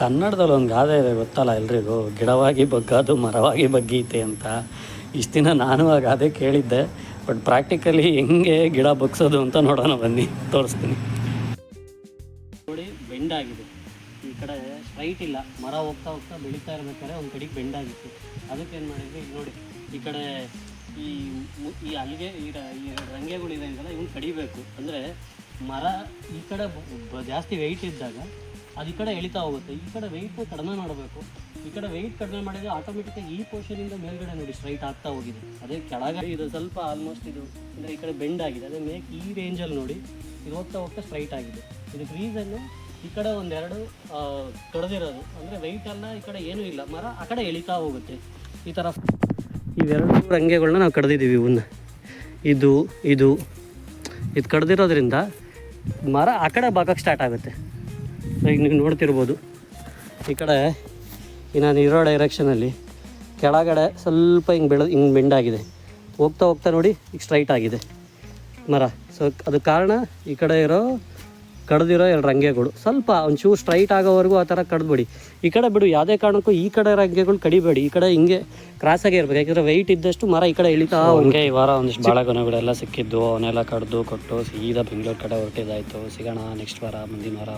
ಕನ್ನಡದಲ್ಲಿ ಒಂದು ಗಾದೆ ಇದೆ ಗೊತ್ತಲ್ಲ ಎಲ್ರಿಗೂ, ಗಿಡವಾಗಿ ಬಗ್ಗದು ಮರವಾಗಿ ಬಗ್ಗೀತೆ ಅಂತ. ಇಷ್ಟು ದಿನ ನಾನು ಆ ಗಾದೆ ಕೇಳಿದ್ದೆ, ಬಟ್ ಪ್ರಾಕ್ಟಿಕಲಿ ಹೆಂಗೆ ಗಿಡ ಬಗ್ಸೋದು ಅಂತ ನೋಡೋಣ ಬನ್ನಿ, ತೋರಿಸ್ತೀನಿ. ನೋಡಿ, ಬೆಂಡಾಗಿದೆ. ಈ ಕಡೆ ಸ್ಟ್ರೈಟ್ ಇಲ್ಲ, ಮರ ಹೋಗ್ತಾ ಹೋಗ್ತಾ ಬೆಳೀತಾ ಇರ್ಬೇಕಾದ್ರೆ ಒಂದು ಕಡೆಗೆ ಬೆಂಡಾಗಿತ್ತು. ಅದಕ್ಕೇನು ಮಾಡಿದ್ವಿ, ಈಗ ನೋಡಿ ಈ ಕಡೆ ಈ ಅಲ್ಲಿಗೆ ಈ ರಂಗೆಗಳಿದೆ ಅಂತಲ್ಲ, ಇವನ್ನ ಕಡಿಬೇಕು. ಅಂದರೆ ಮರ ಈ ಕಡೆ ಜಾಸ್ತಿ ವೆಯ್ಟ್ ಇದ್ದಾಗ ಅದು ಈ ಕಡೆ ಎಳಿತಾ ಹೋಗುತ್ತೆ. ಈ ಕಡೆ ವೆಯ್ಟ್ನ ಕಡಿಮೆ ಮಾಡಬೇಕು. ಈ ಕಡೆ ವೆಯ್ಟ್ ಕಡಿಮೆ ಮಾಡಿದರೆ ಆಟೋಮೆಟಿಕಾಗಿ ಈ ಪೋರ್ಷನಿಂದ ಮೇಲ್ಗಡೆ ನೋಡಿ ಸ್ಟ್ರೈಟ್ ಆಗ್ತಾ ಹೋಗಿದೆ. ಅದೇ ಕೆಳಗಡೆ ಇದು ಸ್ವಲ್ಪ ಆಲ್ಮೋಸ್ಟ್ ಇದು ಅಂದರೆ ಈ ಕಡೆ ಬೆಂಡ್ ಆಗಿದೆ. ಅದೇ ಈ ರೇಂಜಲ್ಲಿ ನೋಡಿ ಇದು ಹೋಗ್ತಾ ಹೋಗ್ತಾ ಸ್ಟ್ರೈಟ್ ಆಗಿದೆ. ಇದಕ್ಕೆ ರೀಸನ್ನು ಈ ಕಡೆ ಒಂದೆರಡು ಕಡ್ದಿರೋದು, ಅಂದರೆ ವೆಯ್ಟ್ ಎಲ್ಲ ಈ ಕಡೆ ಏನೂ ಇಲ್ಲ, ಮರ ಆ ಕಡೆ ಎಳಿತಾ ಹೋಗುತ್ತೆ. ಈ ಥರ ಇವೆರಡು ರಂಗೆಗಳನ್ನ ನಾವು ಕಡ್ದಿದ್ದೀವಿ. ಇವನ್ನ ಇದು ಇದು ಇದು ಕಡ್ದಿರೋದ್ರಿಂದ ಮರ ಆ ಕಡೆ ಬಾಗಕ್ಕೆ ಸ್ಟಾರ್ಟ್ ಆಗುತ್ತೆ. ಈಗ ನೀವು ನೋಡ್ತಿರ್ಬೋದು, ಈ ಕಡೆ ನಾನು ಇರೋ ಡೈರೆಕ್ಷನಲ್ಲಿ ಕೆಳಗಡೆ ಸ್ವಲ್ಪ ಹಿಂಗೆ ಬೆಂಡಾಗಿದೆ. ಹೋಗ್ತಾ ಹೋಗ್ತಾ ನೋಡಿ ಈಗ ಸ್ಟ್ರೈಟ್ ಆಗಿದೆ ಮರ. ಸೊ ಅದು ಕಾರಣ ಈ ಕಡೆ ಕಡ್ದಿರೋ ಎರಡು ರಂಗೆಗಳು ಸ್ವಲ್ಪ ಒಂಚೂರು ಸ್ಟ್ರೈಟ್ ಆಗೋವರೆಗೂ ಆ ಥರ ಕಡ್ದುಬಿಡಿ. ಈ ಕಡೆ ಬಿಡು, ಯಾವುದೇ ಕಾರಣಕ್ಕೂ ಈ ಕಡೆ ರಂಗೆಗಳು ಕಡಿಬೇಡಿ. ಈ ಕಡೆ ಹಿಂಗೆ ಕ್ರಾಸಾಗೇ ಇರಬೇಕು, ಯಾಕೆಂದರೆ ವೆಯ್ಟ್ ಇದ್ದಷ್ಟು ಮರ ಈ ಕಡೆ ಎಳಿತಾ. ಹಂಗೆ ಈ ವಾರ ಒಂದಿಷ್ಟು ಬಾಳೆಗೊನೆಗಳೆಲ್ಲ ಸಿಕ್ಕಿದ್ದು, ಅವನ್ನೆಲ್ಲ ಕಡ್ದು ಕೊಟ್ಟು ಸೀದಾ ಬೆಂಗಳೂರು ಕಡೆ ಹೊರಟಿದ್ದಾಯಿತು. ಸಿಗೋಣ ನೆಕ್ಸ್ಟ್ ವಾರ, ಮುಂದಿನ ವಾರ.